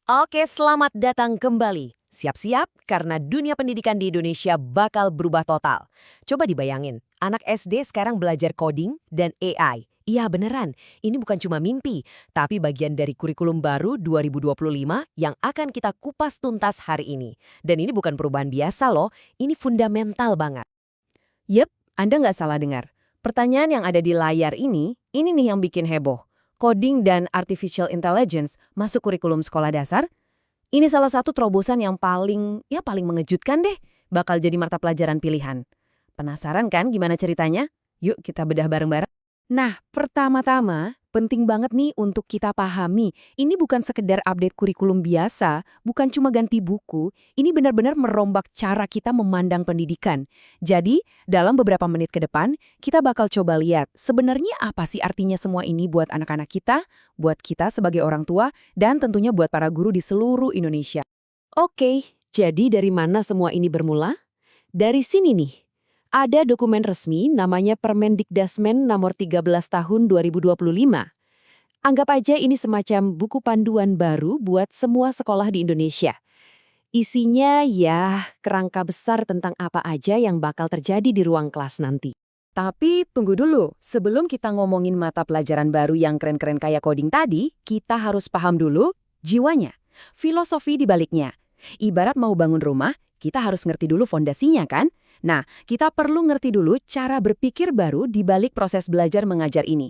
Oke, selamat datang kembali. Siap-siap karena dunia pendidikan di Indonesia bakal berubah total. Coba dibayangin, anak SD sekarang belajar coding dan AI. Iya beneran, ini bukan cuma mimpi, tapi bagian dari kurikulum baru 2025 yang akan kita kupas tuntas hari ini. Dan ini bukan perubahan biasa loh, ini fundamental banget. Yep, Anda nggak salah dengar. Pertanyaan yang ada di layar ini nih yang bikin heboh. Coding dan artificial intelligence masuk kurikulum sekolah dasar? Ini salah satu terobosan yang paling mengejutkan deh. Bakal jadi mata pelajaran pilihan. Penasaran kan gimana ceritanya? Yuk kita bedah bareng-bareng. Nah, pertama-tama, penting banget nih untuk kita pahami, ini bukan sekedar update kurikulum biasa, bukan cuma ganti buku, ini benar-benar merombak cara kita memandang pendidikan. Jadi, dalam beberapa menit ke depan, kita bakal coba lihat sebenarnya apa sih artinya semua ini buat anak-anak kita, buat kita sebagai orang tua, dan tentunya buat para guru di seluruh Indonesia. Oke, jadi dari mana semua ini bermula? Dari sini nih. Ada dokumen resmi namanya Permendikdasmen nomor 13 tahun 2025. Anggap aja ini semacam buku panduan baru buat semua sekolah di Indonesia. Isinya ya kerangka besar tentang apa aja yang bakal terjadi di ruang kelas nanti. Tapi tunggu dulu, sebelum kita ngomongin mata pelajaran baru yang keren-keren kayak coding tadi, kita harus paham dulu jiwanya, filosofi di baliknya. Ibarat mau bangun rumah, kita harus ngerti dulu fondasinya kan? Nah, kita perlu ngerti dulu cara berpikir baru di balik proses belajar mengajar ini.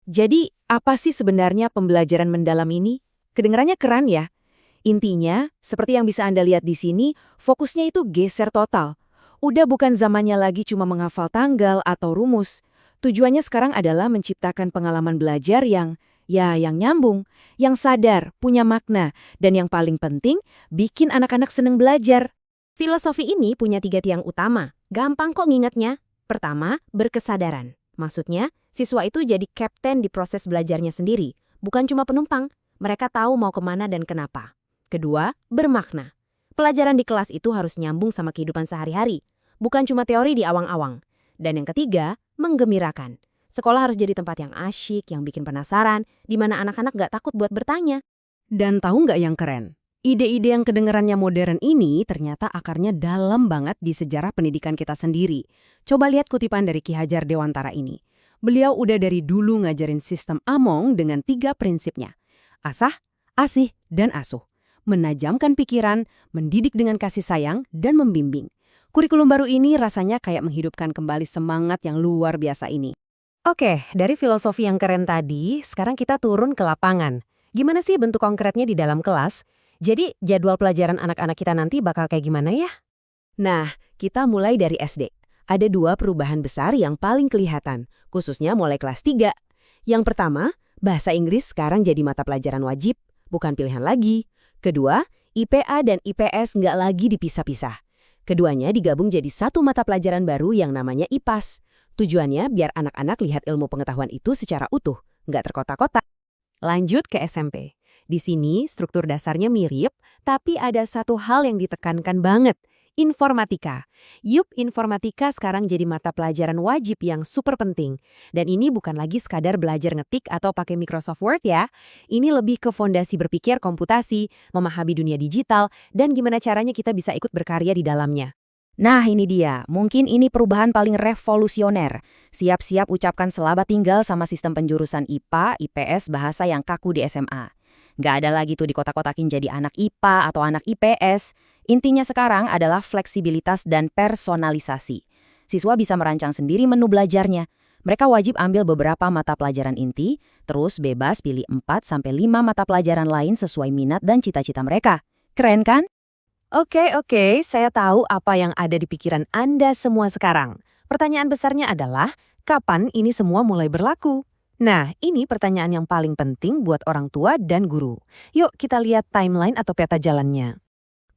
Jadi, apa sih sebenarnya pembelajaran mendalam ini? Kedengarannya keren ya? Intinya, seperti yang bisa Anda lihat di sini, fokusnya itu geser total. Udah bukan zamannya lagi cuma menghafal tanggal atau rumus. Tujuannya sekarang adalah menciptakan pengalaman belajar yang nyambung, yang sadar, punya makna, dan yang paling penting, bikin anak-anak seneng belajar. Filosofi ini punya 3 tiang utama. Gampang kok ngingetnya. Pertama, berkesadaran. Maksudnya, siswa itu jadi kapten di proses belajarnya sendiri, bukan cuma penumpang. Mereka tahu mau kemana dan kenapa. Kedua, bermakna. Pelajaran di kelas itu harus nyambung sama kehidupan sehari-hari, bukan cuma teori di awang-awang. Dan yang ketiga, menggembirakan. Sekolah harus jadi tempat yang asyik, yang bikin penasaran, di mana anak-anak gak takut buat bertanya. Dan tahu nggak yang keren? Ide-ide yang kedengarannya modern ini ternyata akarnya dalam banget di sejarah pendidikan kita sendiri. Coba lihat kutipan dari Ki Hajar Dewantara ini. Beliau udah dari dulu ngajarin sistem Among dengan 3 prinsipnya. Asah, asih, dan asuh. Menajamkan pikiran, mendidik dengan kasih sayang, dan membimbing. Kurikulum baru ini rasanya kayak menghidupkan kembali semangat yang luar biasa ini. Oke, dari filosofi yang keren tadi, sekarang kita turun ke lapangan. Gimana sih bentuk konkretnya di dalam kelas? Jadi, jadwal pelajaran anak-anak kita nanti bakal kayak gimana ya? Nah, kita mulai dari SD. Ada 2 perubahan besar yang paling kelihatan, khususnya mulai kelas 3. Yang pertama, bahasa Inggris sekarang jadi mata pelajaran wajib, bukan pilihan lagi. Kedua, IPA dan IPS nggak lagi dipisah-pisah. Keduanya digabung jadi satu mata pelajaran baru yang namanya IPAS. Tujuannya biar anak-anak lihat ilmu pengetahuan itu secara utuh, nggak terkotak-kotak. Lanjut ke SMP. Di sini struktur dasarnya mirip, tapi ada satu hal yang ditekankan banget, informatika. Yup, informatika sekarang jadi mata pelajaran wajib yang super penting. Dan ini bukan lagi sekadar belajar ngetik atau pakai Microsoft Word ya. Ini lebih ke fondasi berpikir komputasi, memahami dunia digital, dan gimana caranya kita bisa ikut berkarya di dalamnya. Nah ini dia, mungkin ini perubahan paling revolusioner. Siap-siap ucapkan selamat tinggal sama sistem penjurusan IPA, IPS, bahasa yang kaku di SMA. Nggak ada lagi tuh dikotak-kotakin jadi anak IPA atau anak IPS. Intinya sekarang adalah fleksibilitas dan personalisasi. Siswa bisa merancang sendiri menu belajarnya. Mereka wajib ambil beberapa mata pelajaran inti, terus bebas pilih 4-5 mata pelajaran lain sesuai minat dan cita-cita mereka. Keren kan? Oke, saya tahu apa yang ada di pikiran Anda semua sekarang. Pertanyaan besarnya adalah, kapan ini semua mulai berlaku? Nah, ini pertanyaan yang paling penting buat orang tua dan guru. Yuk kita lihat timeline atau peta jalannya.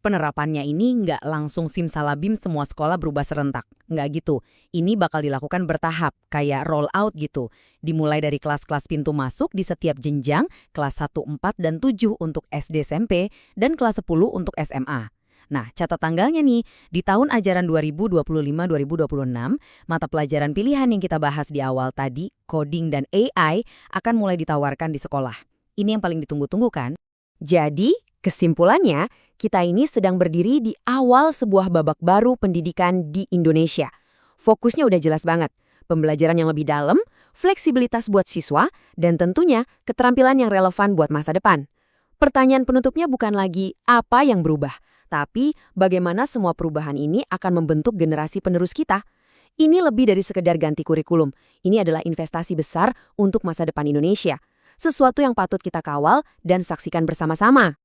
Penerapannya ini nggak langsung simsalabim semua sekolah berubah serentak. Nggak gitu. Ini bakal dilakukan bertahap, kayak roll out gitu. Dimulai dari kelas-kelas pintu masuk di setiap jenjang, kelas 1, 4, dan 7 untuk SD SMP, dan kelas 10 untuk SMA. Nah, catat tanggalnya nih, di tahun ajaran 2025-2026, mata pelajaran pilihan yang kita bahas di awal tadi, coding dan AI, akan mulai ditawarkan di sekolah. Ini yang paling ditunggu-tunggu kan? Jadi, Kesimpulannya, kita ini sedang berdiri di awal sebuah babak baru pendidikan di Indonesia. Fokusnya udah jelas banget. Pembelajaran yang lebih dalam, fleksibilitas buat siswa, dan tentunya keterampilan yang relevan buat masa depan. Pertanyaan penutupnya bukan lagi apa yang berubah, tapi bagaimana semua perubahan ini akan membentuk generasi penerus kita. Ini lebih dari sekedar ganti kurikulum. Ini adalah investasi besar untuk masa depan Indonesia. Sesuatu yang patut kita kawal dan saksikan bersama-sama.